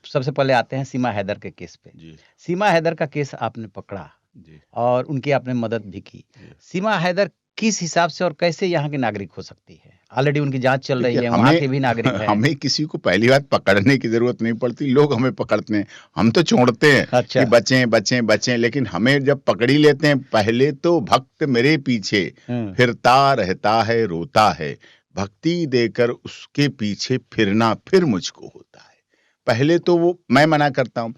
सबसे पहले आते हैं सीमा हैदर के केस पे। जी सीमा हैदर का केस आपने पकड़ा जी और उनकी आपने मदद भी की। जी। सीमा हैदर किस हिसाब से और कैसे यहाँ की नागरिक हो सकती है? ऑलरेडी उनकी जांच चल रही देखिए, है, वहाँ के भी नागरिक हैं। हमें किसी को पहली बात पकड़ने की जरूरत नहीं पड़ती, लोग हमें पकड़ते हैं, हम तो छोड़ते हैं अच्छा। कि बचें बचें बचें, लेकिन हमें जब पकड़ी लेते हैं, पहले तो भक्त मेरे पीछे फिरता रहता है, रोता है, भक्ति देकर उसके पीछे फिरना फिर मुझको होता है। पहले तो वो मैं मना करता हूँ।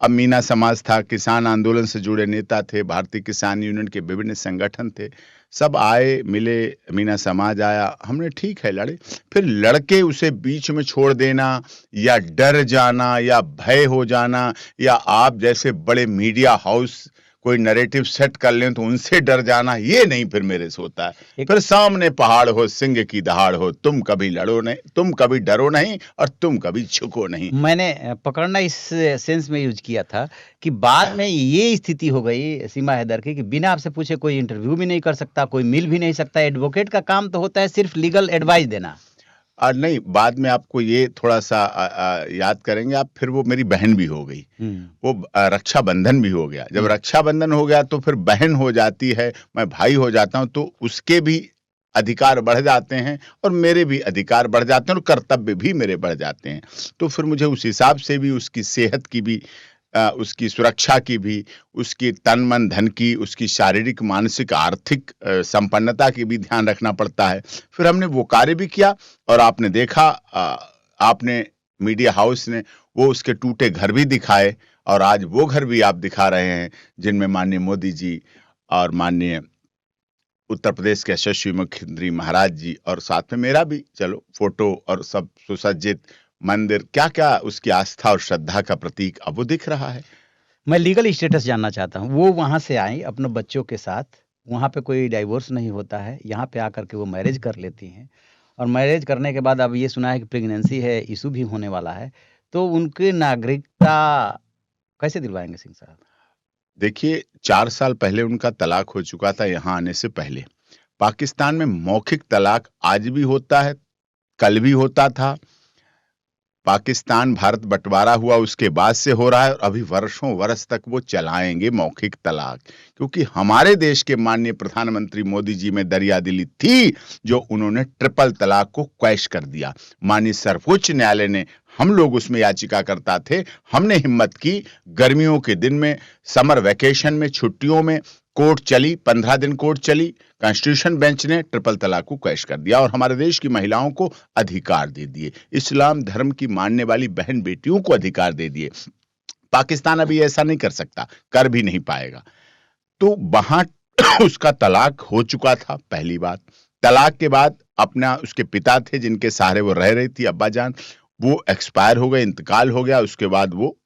अब मीना समाज था, किसान आंदोलन से जुड़े नेता थे, भारतीय किसान यूनियन के विभिन्न संगठन थे, सब आए मिले, मीना समाज आया, हमने ठीक है लड़े। फिर लड़के उसे बीच में छोड़ देना या डर जाना या भय हो जाना, या आप जैसे बड़े मीडिया हाउस कोई नैरेटिव सेट कर लें तो उनसे डर जाना, ये नहीं फिर मेरे से होता है। फिर सामने पहाड़ हो, सिंह की दहाड़ हो, तुम कभी लड़ो नहीं, तुम कभी डरो नहीं और तुम कभी झुको नहीं। मैंने पकड़ना इस सेंस में यूज किया था कि बाद में ये स्थिति हो गई सीमा हैदर की कि बिना आपसे पूछे कोई इंटरव्यू भी नहीं कर सकता, कोई मिल भी नहीं सकता। एडवोकेट का काम तो होता है सिर्फ लीगल एडवाइस देना। और नहीं, बाद में आपको ये थोड़ा सा याद करेंगे आप, फिर वो मेरी बहन भी हो गई, वो रक्षाबंधन भी हो गया। जब रक्षाबंधन हो गया तो फिर बहन हो जाती है, मैं भाई हो जाता हूं, तो उसके भी अधिकार बढ़ जाते हैं और मेरे भी अधिकार बढ़ जाते हैं और कर्तव्य भी मेरे बढ़ जाते हैं। तो फिर मुझे उस हिसाब से भी उसकी सेहत की भी, उसकी सुरक्षा की भी, उसकी तन मन धन की, उसकी शारीरिक मानसिक आर्थिक संपन्नता की भी ध्यान रखना पड़ता है। फिर हमने वो कार्य भी किया और आपने देखा, आपने मीडिया हाउस ने वो उसके टूटे घर भी दिखाए और आज वो घर भी आप दिखा रहे हैं जिनमें माननीय मोदी जी और माननीय उत्तर प्रदेश के यशस्वी मुख्यमंत्री महाराज जी और साथ में मेरा भी चलो फोटो और सब सुसज्जित मंदिर, क्या क्या उसकी आस्था और श्रद्धा का प्रतीक अब वो दिख रहा है। मैं लीगल स्टेटस जानना चाहता हूँ। वो वहां से आई अपने बच्चों के साथ, वहां पे कोई डाइवोर्स नहीं होता है, यहाँ पे आकर के वो मैरिज कर लेती हैं और मैरिज करने के बाद अब ये सुना है कि प्रेगनेंसी है, इशू भी होने वाला है, तो उनकी नागरिकता कैसे दिलवाएंगे सिंह साहब? देखिए, 4 साल पहले उनका तलाक हो चुका था यहाँ आने से पहले। पाकिस्तान में मौखिक तलाक आज भी होता है, कल भी होता था। पाकिस्तान भारत बंटवारा हुआ उसके बाद से हो रहा है और अभी वर्षों वर्ष तक वो चलाएंगे मौखिक तलाक, क्योंकि हमारे देश के माननीय प्रधानमंत्री मोदी जी में दरियादिली थी जो उन्होंने ट्रिपल तलाक को क्वैश कर दिया। माननीय सर्वोच्च न्यायालय ने, हम लोग उसमें याचिका करता थे, हमने हिम्मत की, गर्मियों के दिन में, समर वेकेशन में, छुट्टियों में कोर्ट चली, 15 दिन कोर्ट चली, कॉन्स्टिट्यूशन बेंच ने ट्रिपल तलाक को क्वैश कर दिया और हमारे देश की महिलाओं को अधिकार दे दिए, इस्लाम धर्म की मानने वाली बहन बेटियों को अधिकार दे दिए। पाकिस्तान अभी ऐसा नहीं कर सकता, कर भी नहीं पाएगा। तो वहां उसका तलाक हो चुका था। पहली बात, तलाक के बाद अपना, उसके पिता थे जिनके सहारे वो रह रही थी, अब्बा जान, वो एक्सपायर हो गए, इंतकाल हो गया। उसके बाद वो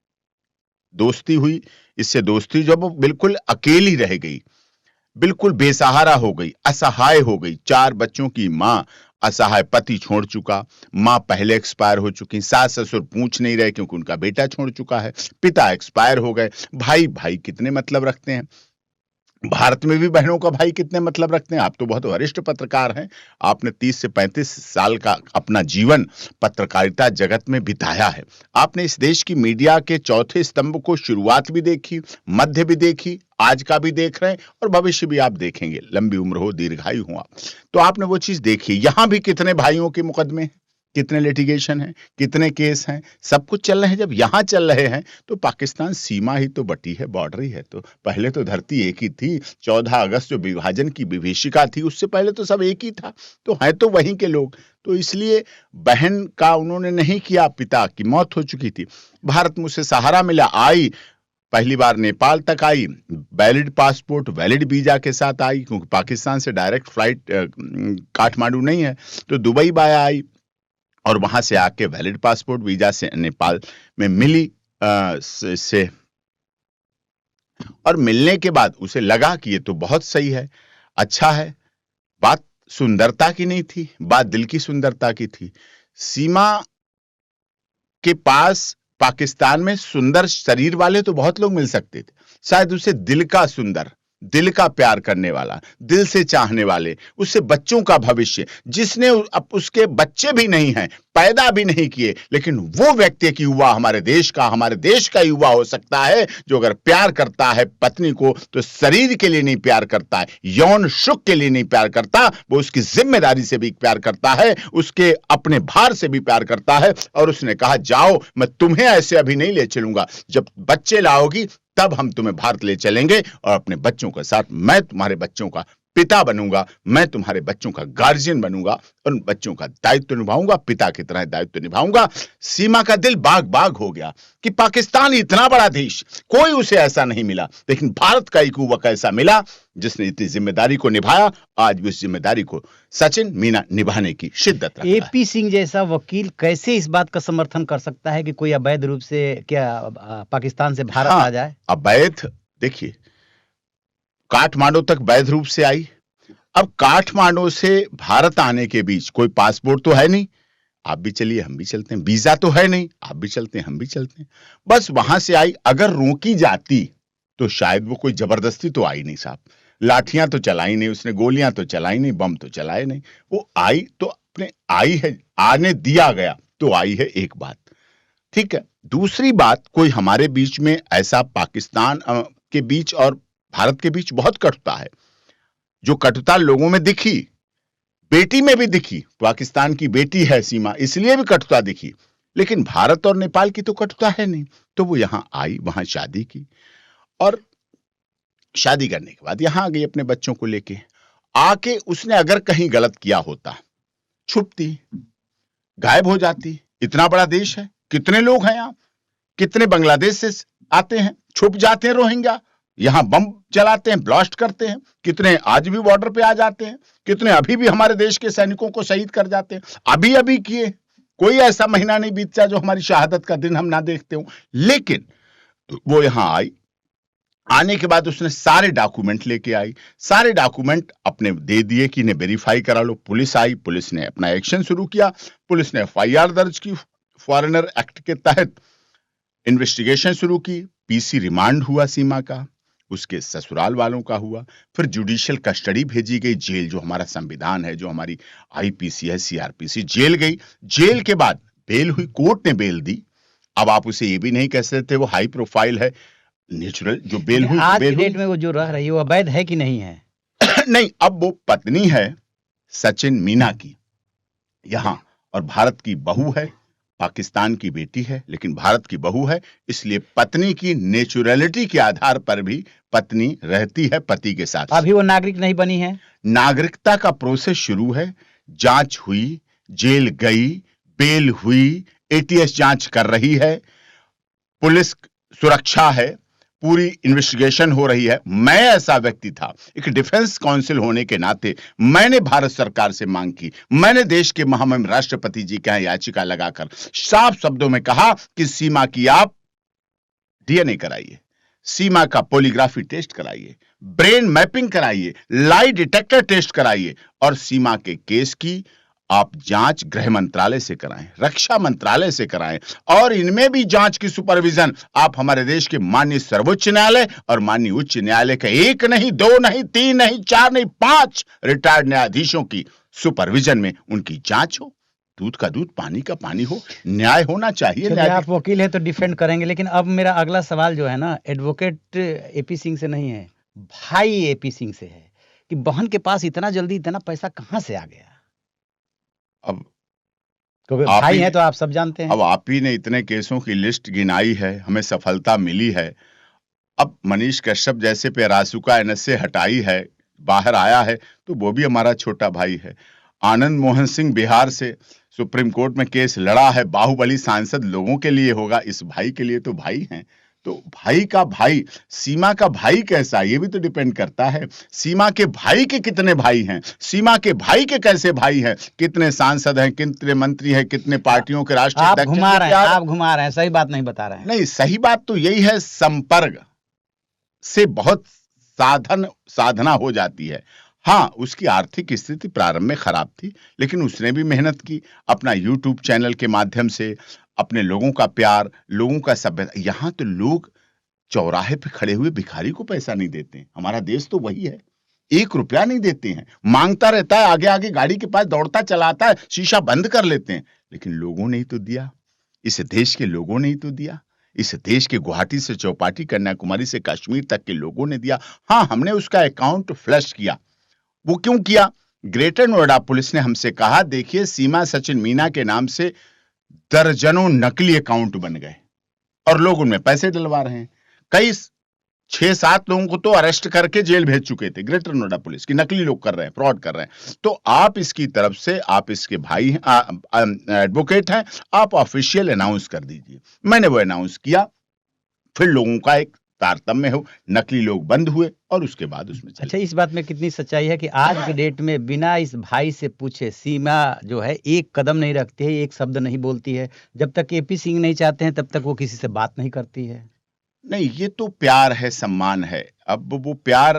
दोस्ती हुई, इससे दोस्ती जब वो बिल्कुल अकेली रह गई, बिल्कुल बेसहारा हो गई, असहाय हो गई, 4 बच्चों की माँ, असहाय, पति छोड़ चुका, माँ पहले एक्सपायर हो चुकी, सास ससुर पूछ नहीं रहे क्योंकि उनका बेटा छोड़ चुका है, पिता एक्सपायर हो गए, भाई भाई कितने मतलब रखते हैं, भारत में भी बहनों का भाई कितने मतलब रखते हैं। आप तो बहुत वरिष्ठ पत्रकार हैं, आपने 30 से 35 साल का अपना जीवन पत्रकारिता जगत में बिताया है। आपने इस देश की मीडिया के चौथे स्तंभ को शुरुआत भी देखी, मध्य भी देखी, आज का भी देख रहे हैं और भविष्य भी आप देखेंगे, लंबी उम्र हो, दीर्घायु हो आप। तो आपने वो चीज देखी। यहां भी कितने भाइयों के मुकदमे हैं, कितने लिटिगेशन हैं, कितने केस हैं, सब कुछ चल रहे हैं। जब यहां चल रहे हैं तो पाकिस्तान सीमा ही तो बटी है, बॉर्डर ही है। तो पहले तो धरती एक ही थी, 14 अगस्त जो विभाजन की विभीषिका थी उससे पहले तो सब एक ही था, तो है तो वहीं के लोग। तो इसलिए बहन का उन्होंने नहीं किया, पिता की मौत हो चुकी थी, भारत में उसे सहारा मिला, आई, पहली बार नेपाल तक आई, वैलिड पासपोर्ट, वैलिड वीजा के साथ आई, क्योंकि पाकिस्तान से डायरेक्ट फ्लाइट काठमांडू नहीं है, तो दुबई बाया आई और वहां से आके वैलिड पासपोर्ट वीजा से नेपाल में मिली से, और मिलने के बाद उसे लगा कि ये तो बहुत सही है, अच्छा है। बात सुंदरता की नहीं थी, बात दिल की सुंदरता की थी। सीमा के पास पाकिस्तान में सुंदर शरीर वाले तो बहुत लोग मिल सकते थे, शायद उसे दिल का सुंदर, दिल का प्यार करने वाला, दिल से चाहने वाले, उससे बच्चों का भविष्य, जिसने अब उसके बच्चे भी नहीं हैं, पैदा भी नहीं किए, लेकिन वो व्यक्ति की युवा हमारे देश का युवा हो सकता है जो अगर प्यार करता है पत्नी को तो शरीर के लिए नहीं प्यार करता है, यौन सुख के लिए नहीं प्यार करता, वो उसकी जिम्मेदारी से भी प्यार करता है, उसके अपने भार से भी प्यार करता है। और उसने कहा जाओ मैं तुम्हें ऐसे अभी नहीं ले चलूंगा, जब बच्चे लाओगी तब हम तुम्हें भारत ले चलेंगे और अपने बच्चों के साथ मैं तुम्हारे बच्चों का पिता बनूंगा, मैं तुम्हारे बच्चों का गार्जियन बनूंगा और उन बच्चों का दायित्व निभाऊंगा, पिता की तरह दायित्व निभाऊंगा। सीमा का दिल बाग बाग हो गया कि पाकिस्तान इतना बड़ा देश, कोई उसे ऐसा नहीं मिला, लेकिन भारत का एक युवक ऐसा मिला जिसने इतनी जिम्मेदारी को निभाया। आज भी उस जिम्मेदारी को सचिन मीना निभाने की शिद्दत रखता है। एपी सिंह जैसा वकील कैसे इस बात का समर्थन कर सकता है कि कोई अवैध रूप से क्या पाकिस्तान से भारत आ जाए? अवैध, देखिए काठमांडू तक वैध रूप से आई, अब काठमांडू से भारत आने के बीच कोई पासपोर्ट तो है नहीं, आप भी चलिए हम भी चलते हैं, वीजा तो है नहीं, आप भी चलते हैं हम भी चलते हैं, बस वहां से आई। अगर रोकी जाती तो शायद वो कोई जबरदस्ती तो आई नहीं साहब, लाठियां तो चलाई नहीं उसने, गोलियां तो चलाई नहीं, बम तो चलाए नहीं, वो आई तो अपने आई है, आने दिया गया तो आई है, एक बात ठीक है। दूसरी बात, कोई हमारे बीच में ऐसा पाकिस्तान के बीच और भारत के बीच बहुत कटुता है, जो कटुता लोगों में दिखी, बेटी में भी दिखी, पाकिस्तान की बेटी है सीमा इसलिए भी कटुता दिखी, लेकिन भारत और नेपाल की तो कटुता है नहीं। तो वो यहां आई, वहां शादी की और शादी करने के बाद यहां आ गई अपने बच्चों को लेके। आके उसने अगर कहीं गलत किया होता, छुपती, गायब हो जाती। इतना बड़ा देश है, कितने लोग हैं यहां, कितने बांग्लादेश से आते हैं, छुप जाते हैं रोहिंग्या, यहां बम चलाते हैं, ब्लास्ट करते हैं, कितने आज भी बॉर्डर पे आ जाते हैं, कितने अभी भी हमारे देश के सैनिकों को शहीद कर जाते हैं, अभी अभी किए, कोई ऐसा महीना नहीं बीतता जो हमारी शहादत का दिन हम ना देखते हो। लेकिन वो यहां आई, आने के बाद उसने सारे डॉक्यूमेंट लेके आई, सारे डॉक्यूमेंट अपने दे दिए कि इन्हें वेरीफाई करा लो। पुलिस आई, पुलिस ने अपना एक्शन शुरू किया, पुलिस ने एफआईआर दर्ज की, फॉरेनर एक्ट के तहत इन्वेस्टिगेशन शुरू की, पीसी रिमांड हुआ सीमा का, उसके ससुराल वालों का हुआ, फिर जुडिशियल कस्टडी भेजी गई, जेल जो हमारा संविधान है, जो हमारी आईपीसी है, सीआरपीसी, जेल गई। जेल के बाद बेल हुई, कोर्ट ने बेल दी। अब आप उसे ये भी नहीं कह सकते वो हाई प्रोफाइल है, नेचुरल जो बेल हुई, आज की डेट में वो जो रह रही है वो अवैध है कि नहीं है? नहीं, अब वो पत्नी है सचिन मीना की यहां, और भारत की बहू है, पाकिस्तान की बेटी है लेकिन भारत की बहू है, इसलिए पत्नी की नेचुरलिटी के आधार पर भी पत्नी रहती है पति के साथ। अभी वो नागरिक नहीं बनी है? नागरिकता का प्रोसेस शुरू है, जांच हुई, जेल गई, बेल हुई, एटीएस जांच कर रही है, पुलिस सुरक्षा है, पूरी इन्वेस्टिगेशन हो रही है। मैं ऐसा व्यक्ति था, एक डिफेंस काउंसिल होने के नाते मैंने भारत सरकार से मांग की, मैंने देश के महामहिम राष्ट्रपति जी के यहाँ याचिका लगाकर साफ शब्दों में कहा कि सीमा की आप डीएनए कराइए, सीमा का पॉलीग्राफी टेस्ट कराइए, ब्रेन मैपिंग कराइए, लाई डिटेक्टर टेस्ट कराइए, और सीमा के केस की आप जांच गृह मंत्रालय से कराएं, रक्षा मंत्रालय से कराएं, और इनमें भी जांच की सुपरविजन आप हमारे देश के माननीय सर्वोच्च न्यायालय और माननीय उच्च न्यायालय के 1 नहीं 2 नहीं 3 नहीं 4 नहीं 5 रिटायर्ड न्यायाधीशों की सुपरविजन में उनकी जांच हो। दूध का दूध, पानी का पानी हो, न्याय होना चाहिए। आप वकील है तो डिफेंड करेंगे, लेकिन अब मेरा अगला सवाल जो है ना, एडवोकेट एपी सिंह से नहीं है, भाई एपी सिंह से है कि बहन के पास इतना जल्दी इतना पैसा कहां से आ गया? अब क्योंकि भाई है तो आप सब जानते हैं। अब आप ही ने इतने केसों की लिस्ट गिनाई है, हमें सफलता मिली है। अब मनीष कश्यप जैसे पे रासुका एनएसए हटाई है, बाहर आया है, तो वो भी हमारा छोटा भाई है। आनंद मोहन सिंह बिहार से सुप्रीम कोर्ट में केस लड़ा है, बाहुबली सांसद लोगों के लिए होगा, इस भाई के लिए तो भाई हैं। तो भाई का भाई, सीमा का भाई कैसा, ये भी तो डिपेंड करता है। सीमा के भाई के कितने भाई हैं, सीमा के भाई के कैसे भाई हैं, कितने सांसद हैं, कितने मंत्री हैं, कितने पार्टियों के राष्ट्रीय अध्यक्ष। आप घुमा रहे हैं, सही बात नहीं बता रहे हैं। नहीं, सही बात तो यही है, संपर्क से बहुत साधना हो जाती है। हाँ, उसकी आर्थिक स्थिति प्रारंभ में खराब थी, लेकिन उसने भी मेहनत की, अपना यूट्यूब चैनल के माध्यम से, अपने लोगों का प्यार, लोगों का सभ्यता। यहां तो लोग चौराहे पे खड़े हुए भिखारी को पैसा नहीं देते, हमारा देश तो वही है। ₹1 नहीं देते हैं, मांगता रहता है, आगे आगे गाड़ी के पास दौड़ता चला आता है, शीशा बंद कर लेते हैं। लेकिन लोगों ने ही तो दिया, इस देश के लोगों ने ही तो दिया, इस देश के गुवाहाटी से चौपाटी, कन्याकुमारी से कश्मीर तक के लोगों ने दिया। हाँ, हमने उसका अकाउंट फ्लश किया। वो क्यों किया? ग्रेटर नोएडा पुलिस ने हमसे कहा, देखिए सीमा सचिन मीना के नाम से दर्जनों नकली अकाउंट बन गए और लोग उनमें पैसे डलवा रहे हैं। कई 6-7 लोगों को तो अरेस्ट करके जेल भेज चुके थे ग्रेटर नोएडा पुलिस की, नकली लोग कर रहे हैं, फ्रॉड कर रहे हैं। तो आप इसकी तरफ से, आप इसके भाई हैं, एडवोकेट हैं, आप ऑफिशियल अनाउंस कर दीजिए। मैंने वो अनाउंस किया, फिर लोगों का एक तारतम्य हो, नकली लोग बंद हुए और उसके बाद उसमें चले। अच्छा, इस बात में कितनी सच्चाई है कि आज के डेट में बिना इस भाई से पूछे सीमा जो है एक कदम नहीं रखती है, एक शब्द नहीं बोलती है, जब तक एपी सिंह नहीं चाहते हैं तब तक वो किसी से बात नहीं करती है? नहीं, ये तो प्यार है, सम्मान है। अब वो प्यार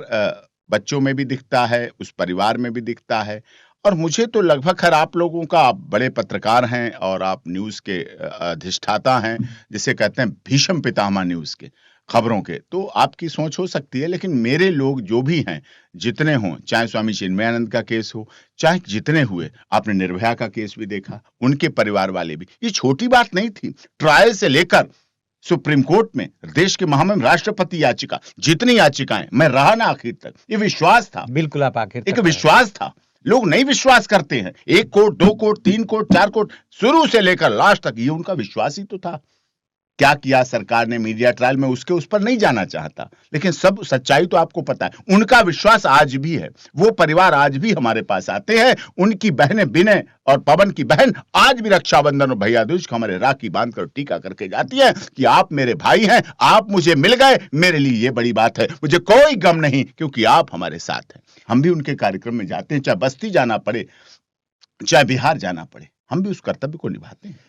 बच्चों में भी दिखता है, उस परिवार में भी दिखता है। और मुझे तो लगभग, खैर आप लोगों का, आप बड़े पत्रकार हैं और आप न्यूज़ के अधिष्ठाता हैं, जिसे कहते हैं भीषम पितामह न्यूज़ के, खबरों के, तो आपकी सोच हो सकती है। लेकिन मेरे लोग जो भी हैं, जितने हों, चाहे स्वामी चिन्मयानंद का केस हो, चाहे जितने हुए, आपने निर्भया का केस भी देखा, उनके परिवार वाले भी, ये छोटी बात नहीं थी। ट्रायल से लेकर सुप्रीम कोर्ट में, देश के महामहिम राष्ट्रपति याचिका, जितनी याचिकाएं, मैं रहा ना आखिर तक। ये विश्वास था, बिल्कुल आप आखिर एक तक विश्वास था। लोग नहीं विश्वास करते हैं, 1 कोर्ट, 2 कोर्ट, 3 कोर्ट, 4 कोर्ट, शुरू से लेकर लास्ट तक ये उनका विश्वास ही तो था। क्या किया सरकार ने मीडिया ट्रायल में, उसके उस पर नहीं जाना चाहता, लेकिन सब सच्चाई तो आपको पता है। उनका विश्वास आज भी है, वो परिवार आज भी हमारे पास आते हैं। उनकी बहनें विनय और पवन की बहन आज भी रक्षाबंधन और भैया दूज को हमारे राखी बांधकर टीका करके जाती है कि आप मेरे भाई हैं, आप मुझे मिल गए, मेरे लिए ये बड़ी बात है, मुझे कोई गम नहीं, क्योंकि आप हमारे साथ हैं। हम भी उनके कार्यक्रम में जाते हैं, चाहे बस्ती जाना पड़े, चाहे बिहार जाना पड़े, हम भी उस कर्तव्य को निभाते हैं।